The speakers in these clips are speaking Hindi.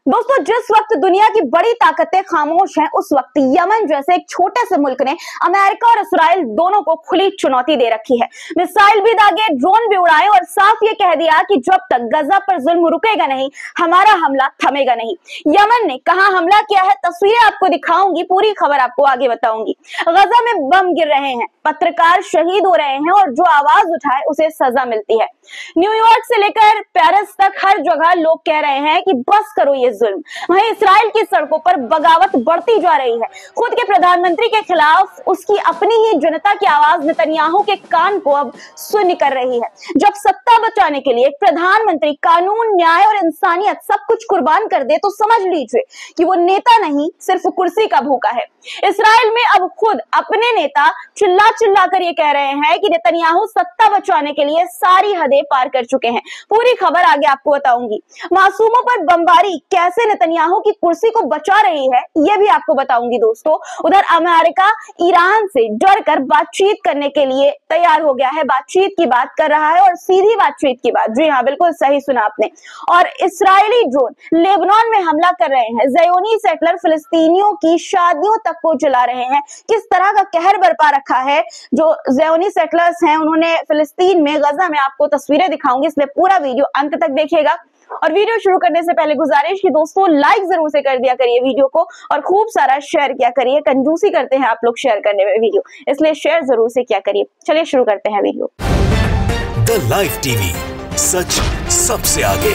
दोस्तों, जिस वक्त दुनिया की बड़ी ताकतें खामोश हैं, उस वक्त यमन जैसे एक छोटे से मुल्क ने अमेरिका और इसराइल दोनों को खुली चुनौती दे रखी है। मिसाइल भी दागे, ड्रोन भी उड़ाए और साफ ये कह दिया कि जब तक गजा पर जुल्म रुकेगा नहीं, हमारा हमला थमेगा नहीं। यमन ने कहां हमला किया है, तस्वीरें आपको दिखाऊंगी, पूरी खबर आपको आगे बताऊंगी। गजा में बम गिर रहे हैं, पत्रकार शहीद हो रहे हैं और जो आवाज उठाए उसे सजा मिलती है। न्यूयॉर्क से लेकर पेरिस तक हर जगह लोग कह रहे हैं कि बस करो ये जुल्म। वहीं इसराइल की सड़कों पर बगावत बढ़ती जा रही है। खुद के प्रधानमंत्री के खिलाफ उसकी अपनी ही जनता की आवाज नेतन्याहू के कान को अब सुन्न कर रही है। जब सत्ता बचाने के लिए प्रधानमंत्री कानून, न्याय और इंसानियत सब कुछ कुर्बान कर दे तो समझ लीजिए कि वो नेता नहीं, सिर्फ कुर्सी का भूखा है। इसराइल में अब खुद अपने नेता चिल्ला चिल्ला कर ये कह रहे हैं कि नेतन्याहू सत्ता बचाने के लिए सारी हदें पार कर चुके हैं। पूरी खबर आगे आपको बताऊंगी। मासूमों पर बमबारी कैसे नेतन्याहू की कुर्सी को बचा रही है, ये भी आपको बताऊंगी दोस्तों। उधर अमेरिका ईरान से डरकर बातचीत करने के लिए तैयार हो गया है, बातचीत की बात कर रहा है और सीधी बातचीत की बात। जी हाँ, बिल्कुल सही सुना आपने। और इसराइली ड्रोन लेबनान में हमला कर रहे हैं। ज़योनी सेटलर फिलिस्तीनियों की शादियों तक को जला रहे हैं। किस तरह का कहर बरपा रखा है जो ज़योनी सेटलर्स हैं उन्होंने फिलिस्तीन में, गजा में, आपको तस्वीरें दिखाऊंगी, इसलिए पूरा वीडियो अंत तक देखिएगा। और वीडियो शुरू करने से पहले गुजारिश कि दोस्तों लाइक जरूर से कर दिया करिए वीडियो को और खूब सारा शेयर किया करिए। कंजूसी करते हैं आप लोग शेयर करने में वीडियो, इसलिए शेयर जरूर से किया करिए। चलिए शुरू करते हैं वीडियो। द लाइव टीवी, सच सबसे आगे।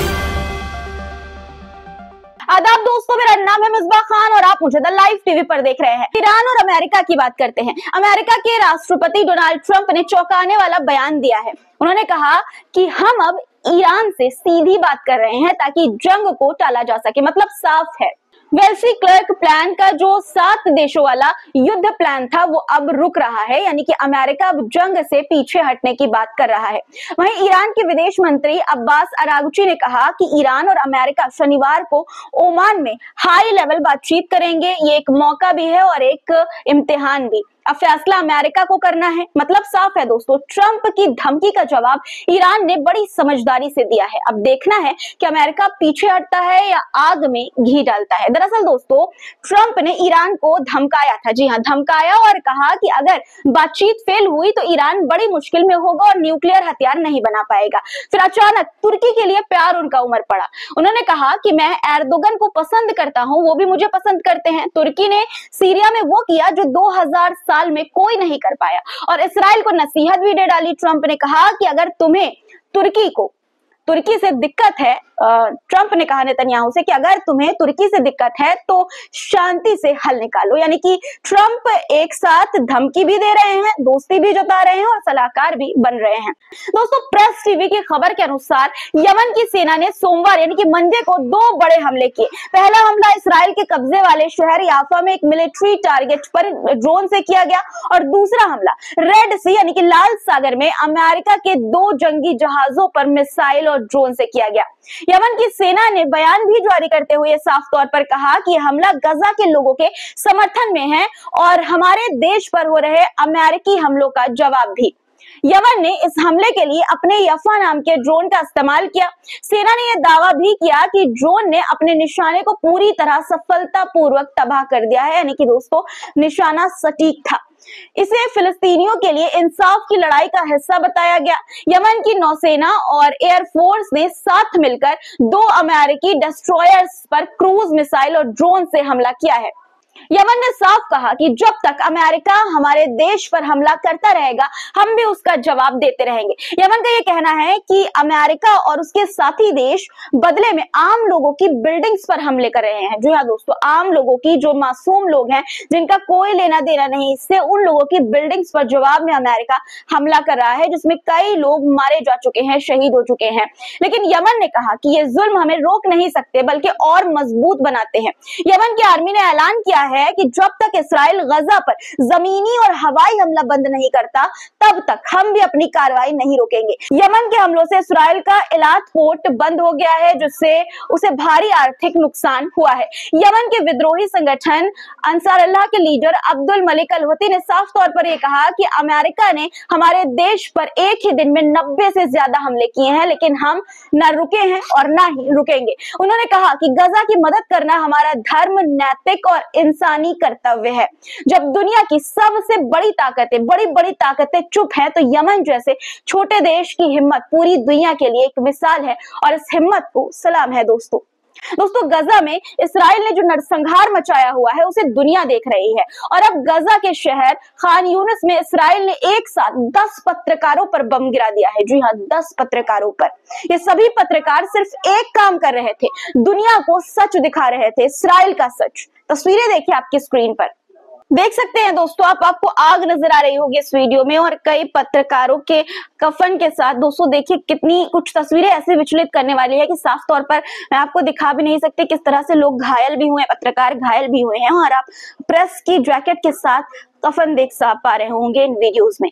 आदाब दोस्तों, मेरा नाम है मिसबाह खान और आप मुझे द लाइव टीवी पर देख रहे हैं। ईरान और अमेरिका की बात करते हैं। अमेरिका के राष्ट्रपति डोनाल्ड ट्रंप ने चौंकाने वाला बयान दिया है। उन्होंने कहा कि हम अब ईरान से सीधी बात कर रहे हैं ताकि जंग को टाला जा सके। मतलब साफ है, वेल्सी क्लर्क प्लान का जो 7 देशों वाला युद्ध प्लान था वो अब रुक रहा है, यानी कि अमेरिका अब जंग से पीछे हटने की बात कर रहा है। वहीं ईरान के विदेश मंत्री अब्बास अरागची ने कहा कि ईरान और अमेरिका शनिवार को ओमान में हाई लेवल बातचीत करेंगे। ये एक मौका भी है और एक इम्तिहान भी। अब फैसला अमेरिका को करना है। मतलब साफ है दोस्तों, ट्रंप की धमकी का जवाब ईरान ने बड़ी समझदारी से दिया है। अब देखना है कि अमेरिका पीछे हटता है या आग में घी डालता है। दरअसल दोस्तों, ट्रंप ने ईरान को धमकाया था। जी हाँ, धमकाया और कहा कि अगर बातचीत फेल हुई तो ईरान बड़ी मुश्किल में होगा और न्यूक्लियर हथियार नहीं बना पाएगा। फिर अचानक तुर्की के लिए प्यार उनका उमड़ पड़ा। उन्होंने कहा कि मैं एर्दोगन को पसंद करता हूं, वो भी मुझे पसंद करते हैं। तुर्की ने सीरिया में वो किया जो 2000 साल में कोई नहीं कर पाया और इसराइल को नसीहत भी दे डाली। ट्रंप ने कहा कि अगर तुम्हें तुर्की से दिक्कत है, ट्रंप ने कहा नेतन्याहू से कि अगर तुम्हें तुर्की से दिक्कत है तो शांति से हल निकालो। यानी कि ट्रंप एक साथ धमकी भी दे रहे हैं, दोस्ती भी जता रहे हैं और सलाहकार भी बन रहे हैं। दोस्तों, प्रेस टीवी की खबर के अनुसार यमन की सेना ने सोमवार यानी कि मंडे को 2 बड़े हमले किए। पहला हमला इसराइल के कब्जे वाले शहर याफा में एक मिलिट्री टारगेट पर ड्रोन से किया गया और दूसरा हमला रेड सी यानी कि लाल सागर में अमेरिका के 2 जंगी जहाजों पर मिसाइल और ड्रोन से किया गया। यमन की सेना ने बयान भी जारी करते हुए साफ तौर पर कहा कि यह हमला गजा के लोगों के समर्थन में है और हमारे देश पर हो रहे अमेरिकी हमलों का जवाब भी। यमन ने इस हमले के लिए अपने यफा नाम के ड्रोन का इस्तेमाल किया। सेना ने यह दावा भी किया कि ड्रोन ने अपने निशाने को पूरी तरह सफलतापूर्वक तबाह कर दिया है। यानी कि दोस्तों, निशाना सटीक था। इसे फिलिस्तीनियों के लिए इंसाफ की लड़ाई का हिस्सा बताया गया। यमन की नौसेना और एयरफोर्स ने साथ मिलकर 2 अमेरिकी डिस्ट्रॉयर्स पर क्रूज मिसाइल और ड्रोन से हमला किया है। यमन ने साफ कहा कि जब तक अमेरिका हमारे देश पर हमला करता रहेगा, हम भी उसका जवाब देते रहेंगे। यमन का यह कहना है कि अमेरिका और उसके साथी देश बदले में आम लोगों की बिल्डिंग्स पर हमले कर रहे हैं। जी हाँ दोस्तों, आम लोगों की, जो मासूम लोग हैं जिनका कोई लेना देना नहीं इससे, उन लोगों की बिल्डिंग्स पर जवाब में अमेरिका हमला कर रहा है, जिसमें कई लोग मारे जा चुके हैं, शहीद हो चुके हैं। लेकिन यमन ने कहा कि ये जुल्म हमें रोक नहीं सकते बल्कि और मजबूत बनाते हैं। यमन की आर्मी ने ऐलान किया है कि जब तक इस्राइल गजा पर जमीनी और हवाई हमला बंद नहीं करता तब तक हम भी अपनी कार्रवाई नहीं रोकेंगे। यमन के हमलों से इस्राइल का इलात पोर्ट बंद हो गया है, जिससे उसे भारी आर्थिक नुकसान हुआ है। यमन के विद्रोही संगठन अंसार अल्लाह के लीडर अब्दुल मलिक अल हुती ने साफ तौर पर यह कहा कि अमेरिका ने हमारे देश पर एक ही दिन में 90 से ज्यादा हमले किए हैं, लेकिन हम न रुके हैं और न ही रुकेंगे। उन्होंने कहा कि गजा की मदद करना हमारा धर्म, नैतिक और इंसानी कर्तव्य है। जब दुनिया की सबसे बड़ी ताकतें चुप हैं, तो यमन जैसे छोटे देश की हिम्मत पूरी दुनिया के लिए एक मिसाल है और इस हिम्मत को सलाम है। दोस्तों गजा में इस्राइल ने जो नरसंहार मचाया हुआ है उसे दुनिया देख रही है और अब गजा के शहर खान यूनिस में इस्राइल ने एक साथ 10 पत्रकारों पर बम गिरा दिया है। जी हाँ, 10 पत्रकारों पर। ये सभी पत्रकार सिर्फ एक काम कर रहे थे, दुनिया को सच दिखा रहे थे, इस्राइल का सच। तस्वीरें देखिए आपकी स्क्रीन पर, देख सकते हैं दोस्तों आपको आग नजर आ रही होगी इस वीडियो में और कई पत्रकारों के कफन के साथ। दोस्तों देखिए कितनी कुछ तस्वीरें ऐसे विचलित करने वाली है कि साफ तौर पर मैं आपको दिखा भी नहीं सकती किस तरह से लोग घायल भी हुए, पत्रकार घायल भी हुए हैं और आप प्रेस की जैकेट के साथ कफन देख पा रहे होंगे इन वीडियोज में।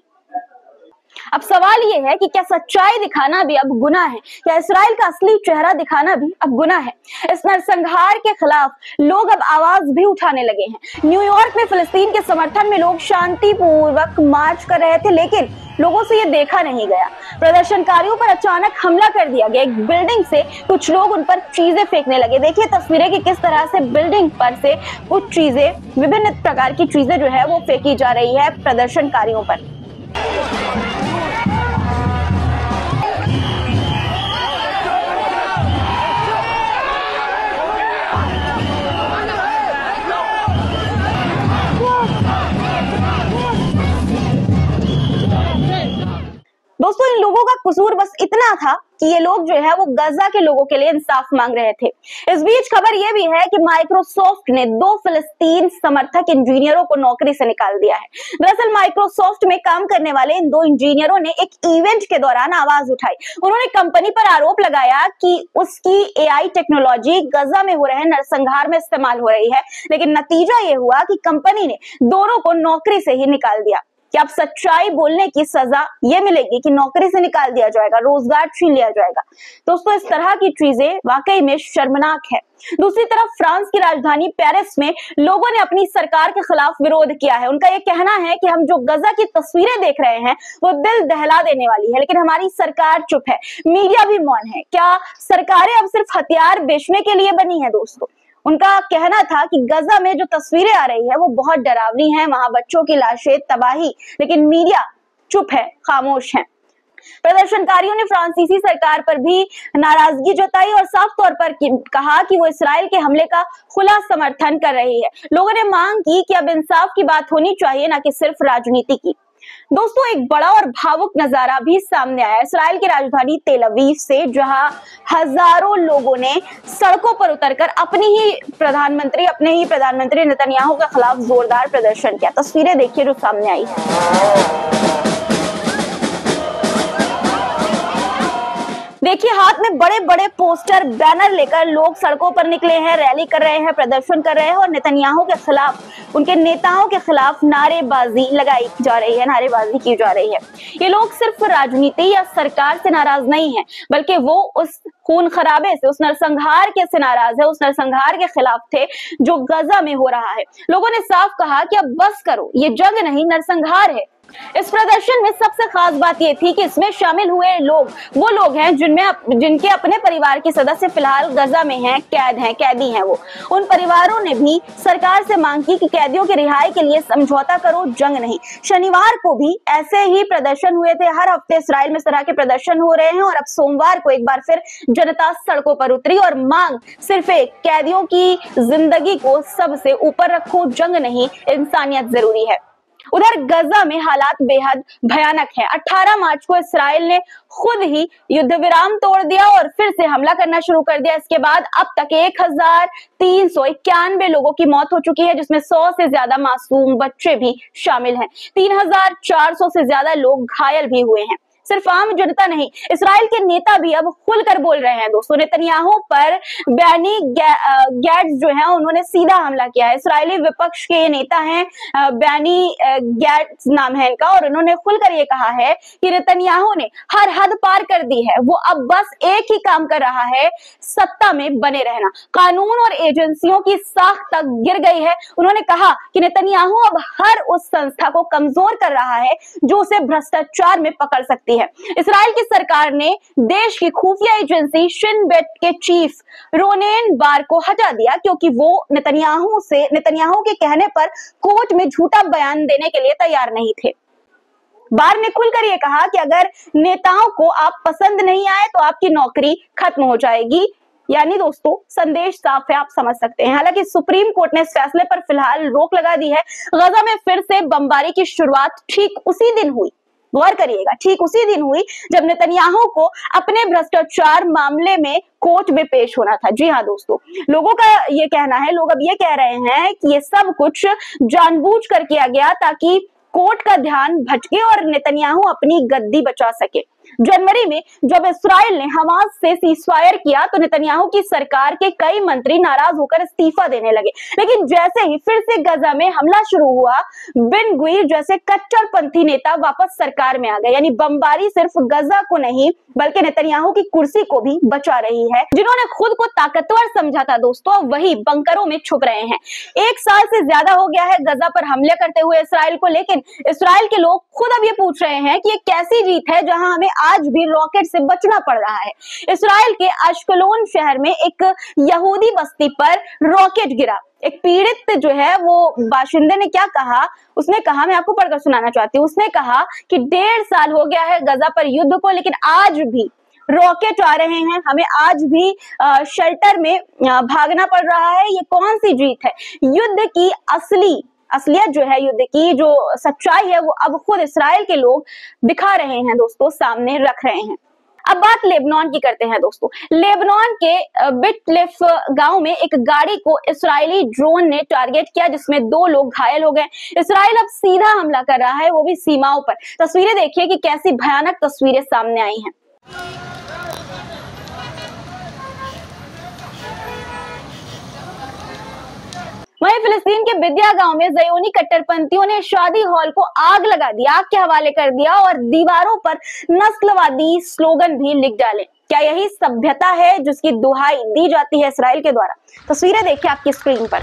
अब सवाल ये है कि क्या सच्चाई दिखाना भी अब गुनाह है? क्या इस्राइल का असली चेहरा दिखाना भी अब गुनाह है? इस नरसंहार के खिलाफ लोग अब आवाज भी उठाने लगे हैं। न्यूयॉर्क में फिलिस्तीन के समर्थन में लोग शांतिपूर्वक मार्च कर रहे थे, लेकिन लोगों से ये देखा नहीं गया। प्रदर्शनकारियों पर अचानक हमला कर दिया गया। एक बिल्डिंग से कुछ लोग उन पर चीजें फेंकने लगे। देखिए तस्वीरें कि किस तरह से बिल्डिंग पर से कुछ चीजें, विभिन्न प्रकार की चीजें जो है वो फेंकी जा रही है प्रदर्शनकारियों पर। दोस्तों इन लोगों का कसूर बस इतना था कि ये लोग जो है वो गजा के लोगों के लिए इंसाफ मांग रहे थे। इस बीच खबर ये भी है कि माइक्रोसॉफ्ट ने 2 फिलिस्तीन समर्थक इंजीनियरों को नौकरी से निकाल दिया है। दरअसल माइक्रोसॉफ्ट में काम करने वाले इन 2 इंजीनियरों ने एक इवेंट के दौरान आवाज उठाई। उन्होंने कंपनी पर आरोप लगाया कि उसकी एआई टेक्नोलॉजी गजा में हो रहे नरसंहार में इस्तेमाल हो रही है, लेकिन नतीजा ये हुआ कि कंपनी ने दोनों को नौकरी से ही निकाल दिया। कि अब सच्चाई बोलने की सजा ये मिलेगी कि नौकरी से निकाल दिया जाएगा, रोजगार छीन लिया जाएगा। दोस्तों इस तरह की चीजें वाकई में शर्मनाक है। दूसरी तरफ फ्रांस की राजधानी पेरिस में लोगों ने अपनी सरकार के खिलाफ विरोध किया है। उनका ये कहना है कि हम जो गजा की तस्वीरें देख रहे हैं वो दिल दहला देने वाली है, लेकिन हमारी सरकार चुप है, मीडिया भी मौन है। क्या सरकारें अब सिर्फ हथियार बेचने के लिए बनी है? दोस्तों उनका कहना था कि गजा में जो तस्वीरें आ रही है वो बहुत डरावनी है, वहां बच्चों की लाशें, तबाही, लेकिन मीडिया चुप है, खामोश है। प्रदर्शनकारियों ने फ्रांसीसी सरकार पर भी नाराजगी जताई और साफ तौर पर कहा कि वो इस्राइल के हमले का खुला समर्थन कर रही है। लोगों ने मांग की कि अब इंसाफ की बात होनी चाहिए, ना कि सिर्फ राजनीति की। दोस्तों एक बड़ा और भावुक नजारा भी सामने आया इस्राइल की राजधानी तेल अवीव से, जहां हजारों लोगों ने सड़कों पर उतरकर अपने ही प्रधानमंत्री नेतन्याहू के खिलाफ जोरदार प्रदर्शन किया। तस्वीरें देखिए जो सामने आई है। देखिए हाथ में बड़े बड़े पोस्टर, बैनर लेकर लोग सड़कों पर निकले हैं, रैली कर रहे हैं, प्रदर्शन कर रहे हैं और नेतन्याहू के खिलाफ, उनके नेताओं के खिलाफ नारेबाजी लगाई जा रही है, नारेबाजी की जा रही है। ये लोग सिर्फ राजनीति या सरकार से नाराज नहीं है, बल्कि वो उस खून खराबे से, उस नरसंहार के से नाराज है, उस नरसंहार के खिलाफ थे जो गजा में हो रहा है। लोगों ने साफ कहा कि अब बस करो, ये जंग नहीं नरसंहार है। इस प्रदर्शन में सबसे खास बात यह थी कि इसमें शामिल हुए लोग वो लोग हैं जिनके अपने परिवार के सदस्य फिलहाल गजा में हैं, कैदी हैं। वो उन परिवारों ने भी सरकार से मांग की कि कैदियों की रिहाई के लिए समझौता करो, जंग नहीं। शनिवार को भी ऐसे ही प्रदर्शन हुए थे। हर हफ्ते इस्राइल में इस तरह के प्रदर्शन हो रहे हैं और अब सोमवार को एक बार फिर जनता सड़कों पर उतरी और मांग सिर्फ एक, कैदियों की जिंदगी को सबसे ऊपर रखो, जंग नहीं, इंसानियत जरूरी है। उधर गजा में हालात बेहद भयानक है। 18 मार्च को इस्राइल ने खुद ही युद्ध विराम तोड़ दिया और फिर से हमला करना शुरू कर दिया। इसके बाद अब तक 1391 लोगों की मौत हो चुकी है, जिसमें 100 से ज्यादा मासूम बच्चे भी शामिल हैं। 3400 से ज्यादा लोग घायल भी हुए हैं। सिर्फ आम जनता नहीं, इसराइल के नेता भी अब खुलकर बोल रहे हैं दोस्तों। नेतन्याहू पर बेनी गैट्स जो है उन्होंने सीधा हमला किया है। इसराइली विपक्ष के ये नेता हैं, बेनी गैट्स नाम है इनका, और उन्होंने खुलकर ये कहा है कि नेतन्याहू ने हर हद पार कर दी है। वो अब बस एक ही काम कर रहा है, सत्ता में बने रहना। कानून और एजेंसियों की साख तक गिर गई है। उन्होंने कहा कि नेतन्याहू अब हर उस संस्था को कमजोर कर रहा है जो उसे भ्रष्टाचार में पकड़ सकती है। इसराइल की सरकार ने देश की खुफिया एजेंसी शिन बेट के चीफ रोनेन बार को हटा दिया क्योंकि वो नेतन्याहू के कहने पर कोर्ट में झूठा बयान देने के लिए तैयार नहीं थे। बार ने खुलकर यह कहा कि अगर नेताओं को आप पसंद नहीं आए तो आपकी नौकरी खत्म हो जाएगी। यानी दोस्तों संदेश साफ है, आप समझ सकते हैं। हालांकि सुप्रीम कोर्ट ने इस फैसले पर फिलहाल रोक लगा दी है। गजा में फिर से बमबारी की शुरुआत ठीक उसी दिन हुई, गौर करिएगा, ठीक उसी दिन हुई जब नेतन्याहू को अपने भ्रष्टाचार मामले में कोर्ट में पेश होना था। जी हाँ दोस्तों, लोगों का ये कहना है, लोग अब ये कह रहे हैं कि ये सब कुछ जानबूझकर किया गया ताकि कोर्ट का ध्यान भटके और नेतन्याहू अपनी गद्दी बचा सके। जनवरी में जब इसराइल ने हमास से सीजफायर किया तो नेतन्याहू की सरकार के कई मंत्री नाराज होकर इस्तीफा देने लगे। लेकिन जैसे ही फिर से गजा में हमला शुरू हुआ, बेन गुवीर जैसे कट्टरपंथी नेता वापस सरकार में आ गए। यानी बमबारी सिर्फ गजा को नहीं बल्कि नेतन्याहू की कुर्सी को भी बचा रही है। जिन्होंने खुद को ताकतवर समझा था दोस्तों, वही बंकरों में छुप रहे हैं। 1 साल से ज्यादा हो गया है गजा पर हमले करते हुए इसराइल को, लेकिन इसराइल के लोग खुद अब ये पूछ रहे हैं कि ये कैसी जीत है जहां हमें आज भी रॉकेट से बचना पड़ रहा है। इसराइल के अश्कलोन शहर में एक यहूदी बस्ती पर रॉकेट गिरा। एक पीड़ित जो है वो बाशिंदे ने क्या कहा, उसने कहा, मैं आपको पढ़कर सुनाना चाहती हूँ। उसने कहा कि 1.5 साल हो गया है गजा पर युद्ध को, लेकिन आज भी रॉकेट आ रहे हैं, हमें आज भी शेल्टर में भागना पड़ रहा है। ये कौन सी जीत है? युद्ध की असलियत जो है, युद्ध की जो सच्चाई है, वो अब खुद इसराइल के लोग दिखा रहे हैं दोस्तों, सामने रख रहे हैं। अब बात लेबनान की करते हैं दोस्तों। लेबनान के बिटलिफ गांव में एक गाड़ी को इसराइली ड्रोन ने टारगेट किया जिसमें 2 लोग घायल हो गए। इसराइल अब सीधा हमला कर रहा है, वो भी सीमाओं पर। तस्वीरें देखिए कि कैसी भयानक तस्वीरें सामने आई हैं। वहीं फिलिस्तीन के बिद्या गांव में ज़योनी कट्टरपंथियों ने शादी हॉल को आग लगा दिया, आग के हवाले कर दिया और दीवारों पर नस्लवादी स्लोगन भी लिख डाले। क्या यही सभ्यता है जिसकी दुहाई दी जाती है इसराइल के द्वारा? तस्वीरें देखिए आपकी स्क्रीन पर।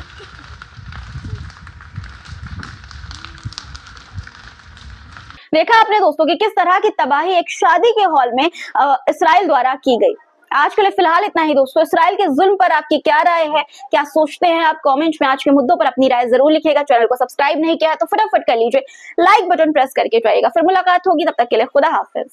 देखा आपने दोस्तों कि किस तरह की तबाही एक शादी के हॉल में इसराइल द्वारा की गई। आज के लिए फिलहाल इतना ही दोस्तों। इसराइल के जुल्म पर आपकी क्या राय है, क्या सोचते हैं आप? कमेंट्स में आज के मुद्दों पर अपनी राय जरूर लिखिएगा। चैनल को सब्सक्राइब नहीं किया है तो फटाफट कर लीजिए, लाइक बटन प्रेस करके जाइएगा। फिर मुलाकात होगी, तब तक के लिए खुदा हाफिज।